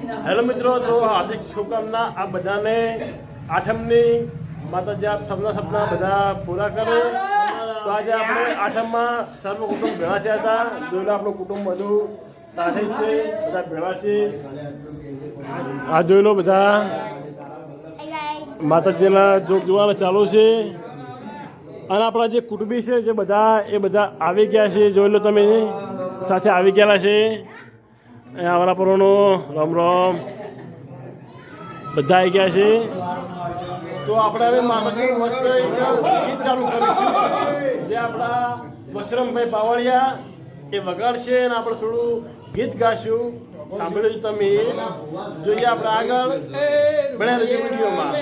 Hello મિત્રો, તો હાર્દિક શુભકામના આ બધાને આઠમની. માતાજી આપ સપના બધા પૂરા કરે. તો આજે આપણે આઠમમાં સર્વ કુટુંબ ભેળા થયા હતા. જોઈ લો આપણું કુટુંબ બધું સાથે જ છે, બધા ભેળા છે. આ જોઈ લો બધા માતાજીના જોક જોવાના ચાલુ છે. અને આપણા જે કુટુંબી છે જે બધા એ બધા આવી ગયા છે. જોઈ લો તમે સાથે આવી ગયેલા છે. અહીંયા અમારા પરોનો રામ રામ બધા આવી ગયા છે. તો આપણે હવે માતાજીનું મસ્ત ગીત ચાલુ કરીશું, જે આપણા બચરમભાઈ પાવળિયા એ વગાડશે અને આપણે થોડું ગીત ગાશું. સાંભળ્યું તમે, જોઈએ આપણે આગળ બન્યા રહેજો વિડીયોમાં.